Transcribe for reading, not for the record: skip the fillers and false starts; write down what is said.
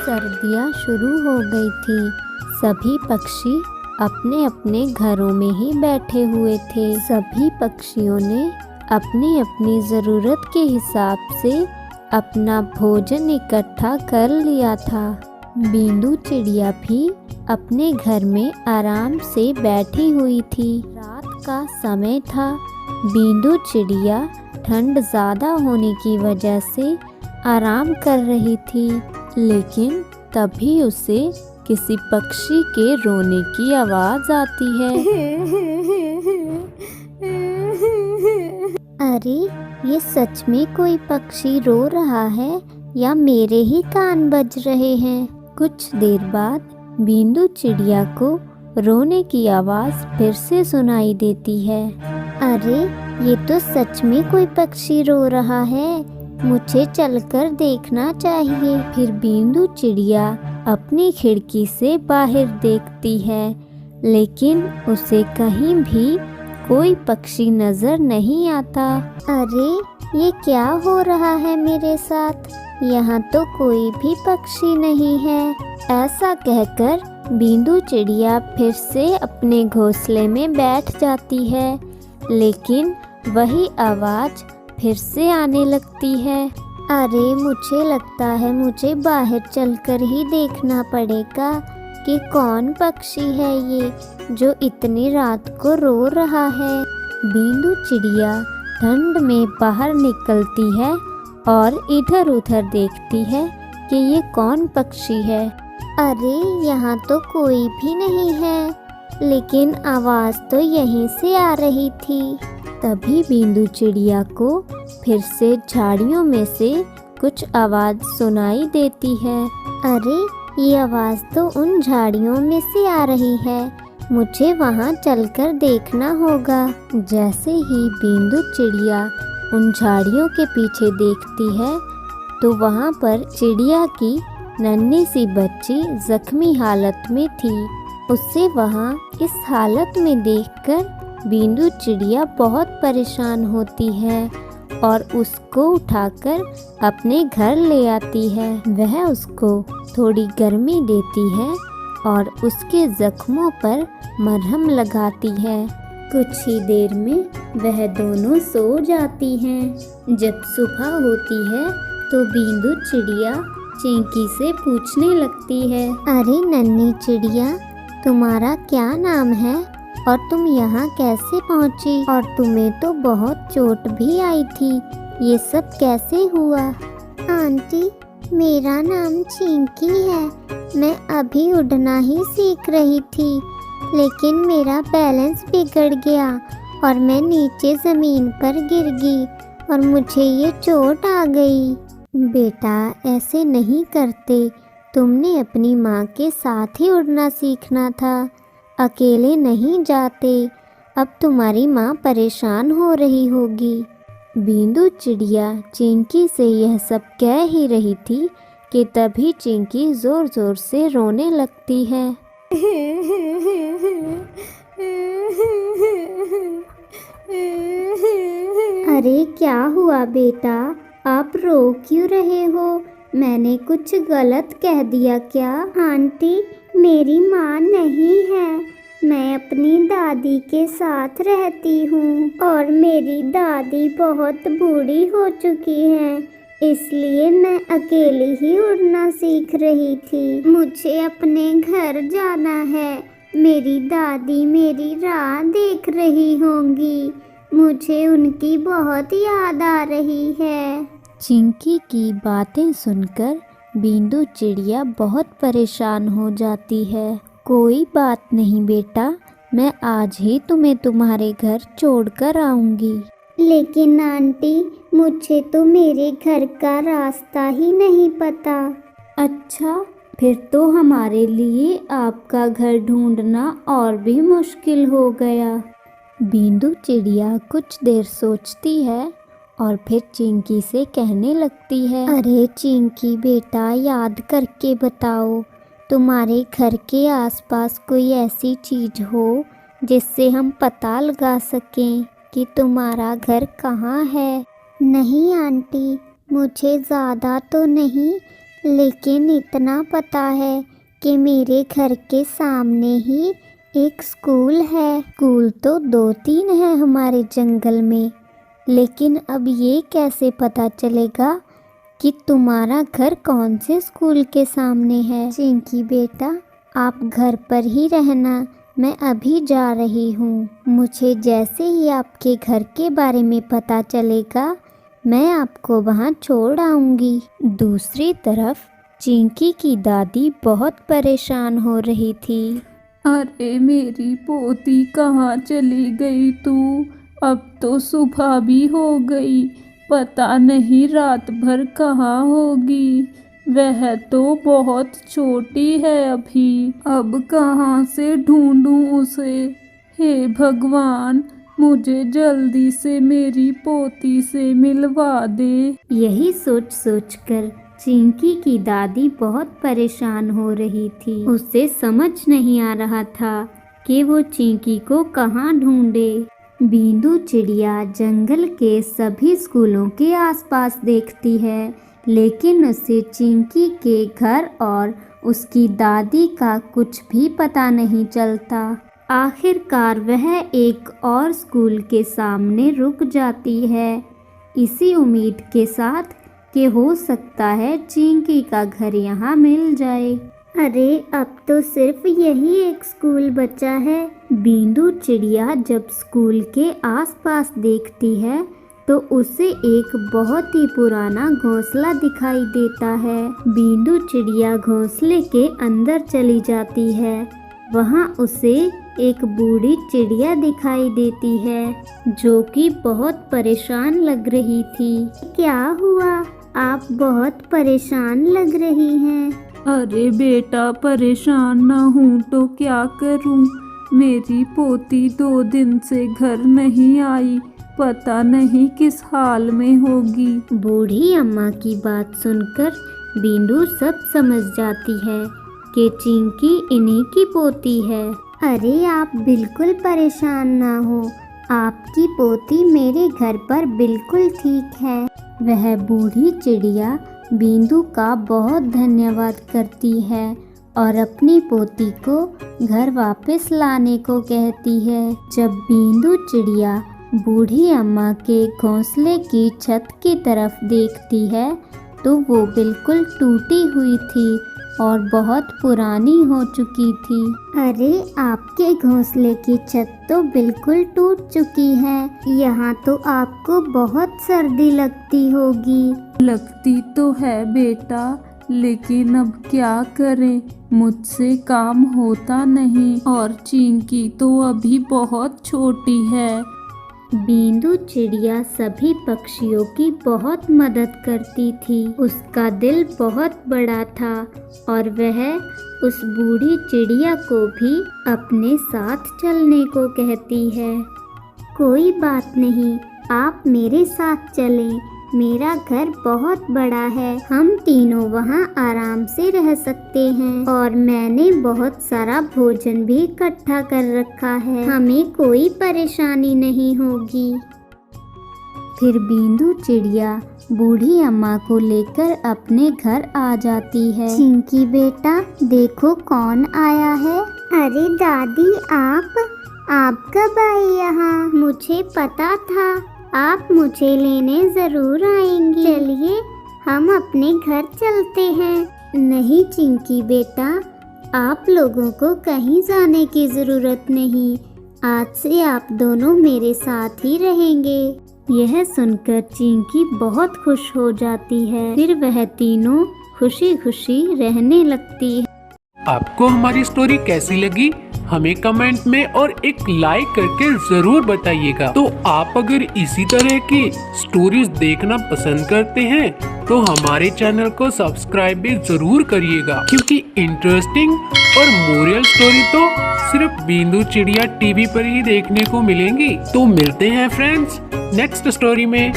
सर्दियाँ शुरू हो गई थी। सभी पक्षी अपने अपने घरों में ही बैठे हुए थे। सभी पक्षियों ने अपनी अपनी ज़रूरत के हिसाब से अपना भोजन इकट्ठा कर लिया था। बींदू चिड़िया भी अपने घर में आराम से बैठी हुई थी। रात का समय था। बींदू चिड़िया ठंड ज़्यादा होने की वजह से आराम कर रही थी, लेकिन तभी उसे किसी पक्षी के रोने की आवाज़ आती है। अरे, ये सच में कोई पक्षी रो रहा है या मेरे ही कान बज रहे हैं? कुछ देर बाद बींदू चिड़िया को रोने की आवाज़ फिर से सुनाई देती है। अरे, ये तो सच में कोई पक्षी रो रहा है। मुझे चलकर देखना चाहिए। फिर बींदू चिड़िया अपनी खिड़की से बाहर देखती है, लेकिन उसे कहीं भी कोई पक्षी नजर नहीं आता। अरे, ये क्या हो रहा है मेरे साथ? यहाँ तो कोई भी पक्षी नहीं है। ऐसा कहकर बींदू चिड़िया फिर से अपने घोंसले में बैठ जाती है, लेकिन वही आवाज़ फिर से आने लगती है। अरे, मुझे लगता है मुझे बाहर चलकर ही देखना पड़ेगा कि कौन पक्षी है ये जो इतनी रात को रो रहा है। बींदू चिड़िया ठंड में बाहर निकलती है और इधर उधर देखती है कि ये कौन पक्षी है। अरे, यहाँ तो कोई भी नहीं है, लेकिन आवाज़ तो यहीं से आ रही थी। तभी बींदू चिड़िया को फिर से झाड़ियों में से कुछ आवाज़ सुनाई देती है। अरे, ये आवाज़ तो उन झाड़ियों में से आ रही है। मुझे वहाँ चलकर देखना होगा। जैसे ही बींदू चिड़िया उन झाड़ियों के पीछे देखती है, तो वहाँ पर चिड़िया की नन्ही सी बच्ची जख्मी हालत में थी। उसे वहाँ इस हालत में देखकर बींदू चिड़िया बहुत परेशान होती है और उसको उठाकर अपने घर ले आती है। वह उसको थोड़ी गर्मी देती है और उसके जख्मों पर मरहम लगाती है। कुछ ही देर में वह दोनों सो जाती हैं। जब सुबह होती है तो बींदू चिड़िया चिंकी से पूछने लगती है, अरे नन्ही चिड़िया, तुम्हारा क्या नाम है और तुम यहाँ कैसे पहुँची? और तुम्हें तो बहुत चोट भी आई थी। ये सब कैसे हुआ? आंटी, मेरा नाम चिंकी है। मैं अभी उड़ना ही सीख रही थी, लेकिन मेरा बैलेंस बिगड़ गया और मैं नीचे ज़मीन पर गिर गई और मुझे ये चोट आ गई। बेटा, ऐसे नहीं करते। तुमने अपनी माँ के साथ ही उड़ना सीखना था, अकेले नहीं जाते। अब तुम्हारी माँ परेशान हो रही होगी। बींदू चिड़िया चिंकी से यह सब कह ही रही थी कि तभी चिंकी ज़ोर ज़ोर से रोने लगती है। अरे, क्या हुआ बेटा? आप रो क्यों रहे हो? मैंने कुछ गलत कह दिया क्या? आंटी, मेरी माँ नहीं है। मैं अपनी दादी के साथ रहती हूँ और मेरी दादी बहुत बूढ़ी हो चुकी है, इसलिए मैं अकेली ही उड़ना सीख रही थी। मुझे अपने घर जाना है। मेरी दादी मेरी राह देख रही होंगी। मुझे उनकी बहुत याद आ रही है। चिंकी की बातें सुनकर बींदू चिड़िया बहुत परेशान हो जाती है। कोई बात नहीं बेटा, मैं आज ही तुम्हें तुम्हारे घर छोड़कर आऊँगी। लेकिन आंटी, मुझे तो मेरे घर का रास्ता ही नहीं पता। अच्छा, फिर तो हमारे लिए आपका घर ढूंढना और भी मुश्किल हो गया। बींदू चिड़िया कुछ देर सोचती है और फिर चिंकी से कहने लगती है, अरे चिंकी बेटा, याद करके बताओ, तुम्हारे घर के आसपास कोई ऐसी चीज़ हो जिससे हम पता लगा सकें। कि तुम्हारा घर कहाँ है। नहीं आंटी, मुझे ज़्यादा तो नहीं, लेकिन इतना पता है कि मेरे घर के सामने ही एक स्कूल है। स्कूल तो 2-3 है हमारे जंगल में, लेकिन अब ये कैसे पता चलेगा कि तुम्हारा घर कौन से स्कूल के सामने है। चिंकी बेटा, आप घर पर ही रहना, मैं अभी जा रही हूँ। मुझे जैसे ही आपके घर के बारे में पता चलेगा मैं आपको वहाँ छोड़ आऊँगी। दूसरी तरफ चिंकी की दादी बहुत परेशान हो रही थी। अरे मेरी पोती कहाँ चली गई तू? अब तो सुबह भी हो गई, पता नहीं रात भर कहाँ होगी। वह तो बहुत छोटी है अभी, अब कहाँ से ढूंढूं उसे। हे भगवान, मुझे जल्दी से मेरी पोती से मिलवा दे। यही सोच सोच कर चिंकी की दादी बहुत परेशान हो रही थी। उसे समझ नहीं आ रहा था कि वो चिंकी को कहाँ ढूंढे। बींदू चिड़िया जंगल के सभी स्कूलों के आसपास देखती है, लेकिन उसे चिंकी के घर और उसकी दादी का कुछ भी पता नहीं चलता। आखिरकार वह एक और स्कूल के सामने रुक जाती है, इसी उम्मीद के साथ कि हो सकता है चिंकी का घर यहाँ मिल जाए। अरे अब तो सिर्फ यही एक स्कूल बचा है। बींदू चिड़िया जब स्कूल के आसपास देखती है तो उसे एक बहुत ही पुराना घोंसला दिखाई देता है। बींदू चिड़िया घोंसले के अंदर चली जाती है। वहाँ उसे एक बूढ़ी चिड़िया दिखाई देती है जो कि बहुत परेशान लग रही थी। क्या हुआ? आप बहुत परेशान लग रही हैं। अरे बेटा, परेशान ना हूँ तो क्या करूँ। मेरी पोती 2 दिन से घर नहीं आई, पता नहीं किस हाल में होगी। बूढ़ी अम्मा की बात सुनकर बींदू सब समझ जाती है कि चिंकी इन्हीं की पोती है। अरे आप बिल्कुल परेशान ना हो, आपकी पोती मेरे घर पर बिल्कुल ठीक है। वह बूढ़ी चिड़िया बींदू का बहुत धन्यवाद करती है और अपनी पोती को घर वापस लाने को कहती है। जब बींदू चिड़िया बूढ़ी अम्मा के घोंसले की छत की तरफ देखती है तो वो बिल्कुल टूटी हुई थी और बहुत पुरानी हो चुकी थी। अरे आपके घोंसले की छत तो बिल्कुल टूट चुकी है। यहाँ तो आपको बहुत सर्दी लगती होगी। लगती तो है बेटा, लेकिन अब क्या करें, मुझसे काम होता नहीं और चिंकी तो अभी बहुत छोटी है। बींदू चिड़िया सभी पक्षियों की बहुत मदद करती थी। उसका दिल बहुत बड़ा था और वह उस बूढ़ी चिड़िया को भी अपने साथ चलने को कहती है। कोई बात नहीं, आप मेरे साथ चलें, मेरा घर बहुत बड़ा है, हम तीनों वहाँ आराम से रह सकते हैं और मैंने बहुत सारा भोजन भी इकट्ठा कर रखा है, हमें कोई परेशानी नहीं होगी। फिर बींदू चिड़िया बूढ़ी अम्मा को लेकर अपने घर आ जाती है। चिंकी बेटा, देखो कौन आया है। अरे दादी, आप कब आई यहाँ? मुझे पता था आप मुझे लेने ज़रूर आएंगी। चलिए हम अपने घर चलते हैं। नहीं चिंकी बेटा, आप लोगों को कहीं जाने की ज़रूरत नहीं, आज से आप दोनों मेरे साथ ही रहेंगे। यह सुनकर चिंकी बहुत खुश हो जाती है। फिर वह तीनों खुशी खुशी रहने लगती है। आपको हमारी स्टोरी कैसी लगी हमें कमेंट में और एक लाइक करके जरूर बताइएगा। तो आप अगर इसी तरह की स्टोरीज देखना पसंद करते हैं तो हमारे चैनल को सब्सक्राइब भी जरूर करिएगा, क्योंकि इंटरेस्टिंग और मोरल स्टोरी तो सिर्फ बींदू चिड़िया टीवी पर ही देखने को मिलेंगी। तो मिलते हैं फ्रेंड्स नेक्स्ट स्टोरी में।